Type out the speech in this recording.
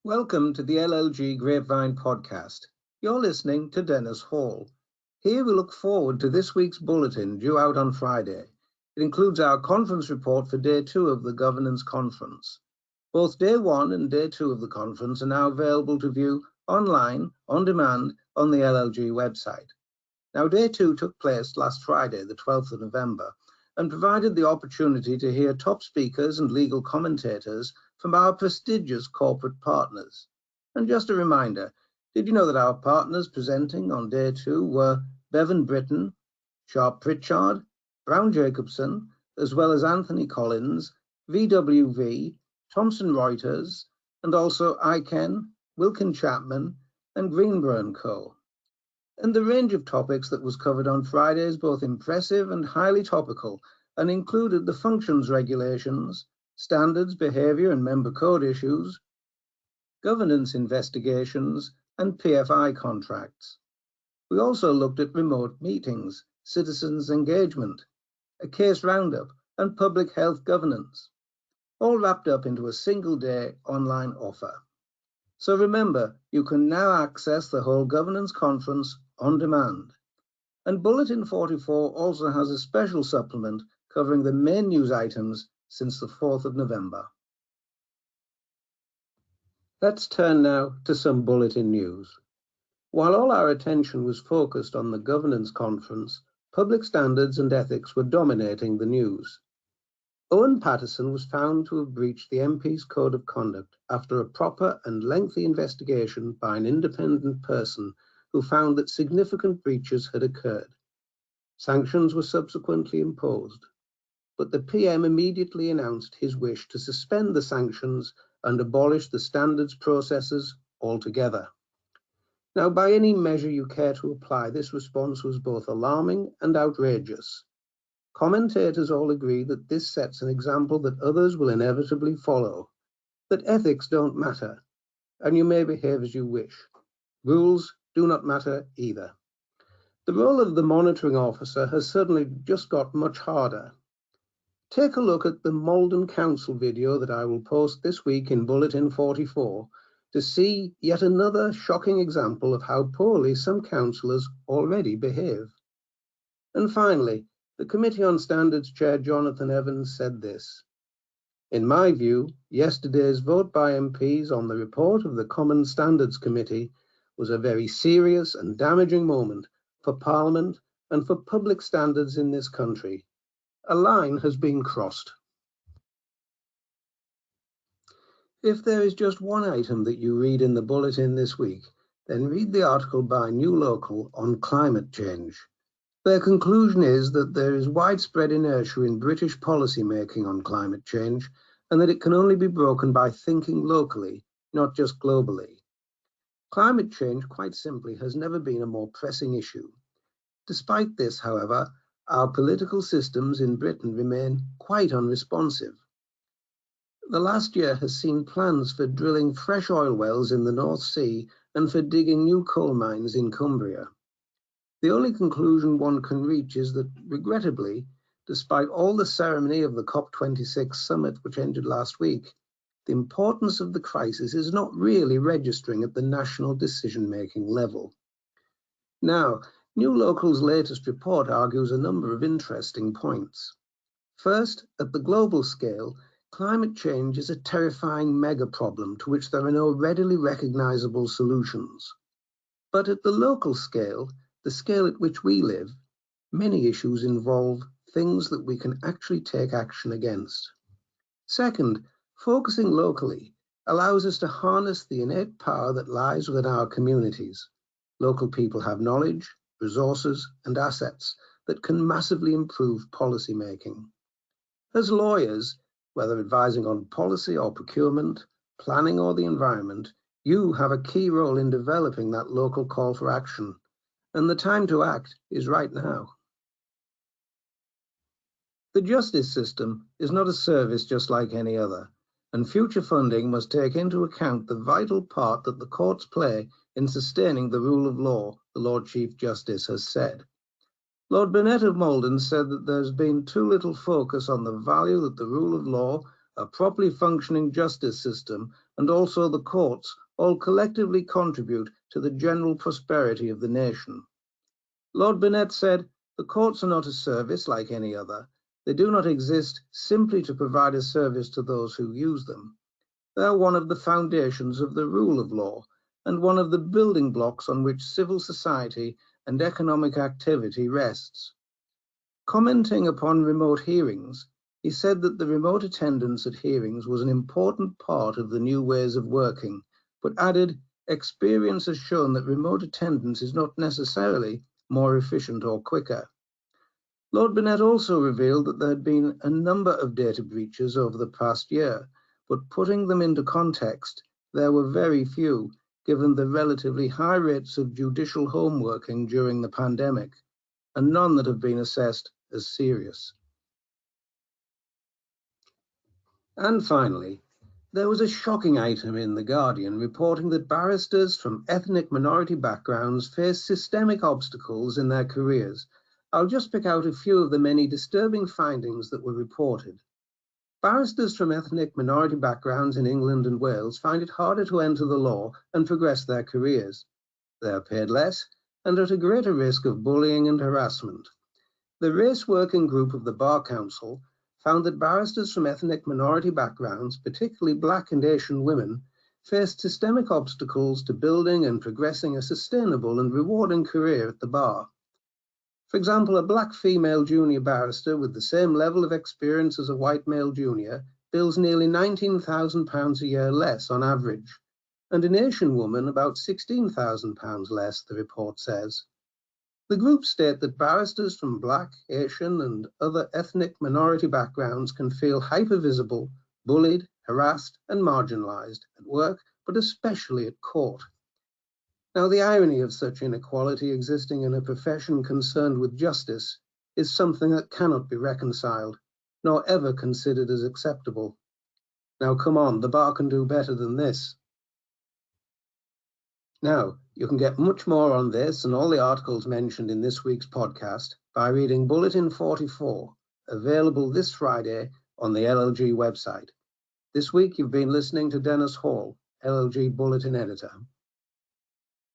Welcome to the LLG Grapevine podcast. You're listening to Dennis Hall. Here we look forward to this week's bulletin due out on Friday. It includes our conference report for Day 2 of the Governance Conference. Both Day 1 and Day 2 of the conference are now available to view online, on demand, on the LLG website. Now, Day 2 took place last Friday, the 12th of November, and provided the opportunity to hear top speakers and legal commentators from our prestigious corporate partners. And just a reminder, did you know that our partners presenting on Day 2 were Bevan Britton, Sharp Pritchard, Brown Jacobson, as well as Anthony Collins, VWV, Thomson Reuters, and also ICANN, Wilkin Chapman, and Greenburn Co. And the range of topics that was covered on Friday is both impressive and highly topical, and included the functions regulations, standards, behaviour and member code issues, governance investigations, and PFI contracts. We also looked at remote meetings, citizens' engagement, a case roundup, and public health governance, all wrapped up into a single-day online offer. So remember, you can now access the whole governance conference on demand. And Bulletin 44 also has a special supplement covering the main news items since the 4th of November. Let's turn now to some bulletin news. While all our attention was focused on the governance conference, public standards and ethics were dominating the news. Owen Paterson was found to have breached the MP's code of conduct after a proper and lengthy investigation by an independent person who found that significant breaches had occurred. Sanctions were subsequently imposed, but the PM immediately announced his wish to suspend the sanctions and abolish the standards processes altogether. Now, by any measure you care to apply, this response was both alarming and outrageous. Commentators all agree that this sets an example that others will inevitably follow, that ethics don't matter, and you may behave as you wish. Rules do not matter either. The role of the monitoring officer has certainly just got much harder. Take a look at the Malden Council video that I will post this week in Bulletin 44 to see yet another shocking example of how poorly some councillors already behave. And finally, the Committee on Standards Chair Jonathan Evans said this: "In my view, yesterday's vote by MPs on the report of the Common Standards Committee was a very serious and damaging moment for Parliament and for public standards in this country. A line has been crossed." If there is just one item that you read in the bulletin this week, then read the article by New Local on climate change. Their conclusion is that there is widespread inertia in British policymaking on climate change, and that it can only be broken by thinking locally, not just globally. Climate change, quite simply, has never been a more pressing issue. Despite this, however, our political systems in Britain remain quite unresponsive. The last year has seen plans for drilling fresh oil wells in the North Sea and for digging new coal mines in Cumbria. The only conclusion one can reach is that, regrettably, despite all the ceremony of the COP26 summit which ended last week, the importance of the crisis is not really registering at the national decision-making level. Now, New Local's latest report argues a number of interesting points. First, at the global scale, climate change is a terrifying mega problem to which there are no readily recognizable solutions. But at the local scale, the scale at which we live, many issues involve things that we can actually take action against. Second, focusing locally allows us to harness the innate power that lies within our communities. Local people have knowledge, resources, and assets that can massively improve policy making. As lawyers, whether advising on policy or procurement, planning or the environment, you have a key role in developing that local call for action. And the time to act is right now. The justice system is not a service just like any other, and future funding must take into account the vital part that the courts play in sustaining the rule of law, the Lord Chief Justice has said. Lord Burnett of Malden said that there's been too little focus on the value that the rule of law a properly functioning justice system, and also the courts all collectively contribute to the general prosperity of the nation. Lord Burnett said, "The courts are not a service like any other. They do not exist simply to provide a service to those who use them. They are one of the foundations of the rule of law and one of the building blocks on which civil society and economic activity rests." Commenting upon remote hearings, he said that the remote attendance at hearings was an important part of the new ways of working, but added, "Experience has shown that remote attendance is not necessarily more efficient or quicker." Lord Burnett also revealed that there had been a number of data breaches over the past year, but putting them into context, there were very few, given the relatively high rates of judicial homeworking during the pandemic, and none that have been assessed as serious. And finally, there was a shocking item in The Guardian reporting that barristers from ethnic minority backgrounds face systemic obstacles in their careers. I'll just pick out a few of the many disturbing findings that were reported. Barristers from ethnic minority backgrounds in England and Wales find it harder to enter the law and progress their careers. They are paid less and at a greater risk of bullying and harassment. The Race Working Group of the Bar Council found that barristers from ethnic minority backgrounds, particularly Black and Asian women, faced systemic obstacles to building and progressing a sustainable and rewarding career at the bar. For example, a Black female junior barrister with the same level of experience as a white male junior bills nearly £19,000 a year less on average, and an Asian woman about £16,000 less, the report says. The group state that barristers from Black, Asian, and other ethnic minority backgrounds can feel hypervisible, bullied, harassed, and marginalized at work, but especially at court. Now, the irony of such inequality existing in a profession concerned with justice is something that cannot be reconciled, nor ever considered as acceptable. Now, come on, the bar can do better than this. Now, you can get much more on this and all the articles mentioned in this week's podcast by reading Bulletin 44, available this Friday on the LLG website. This week, you've been listening to Dennis Hall, LLG Bulletin Editor.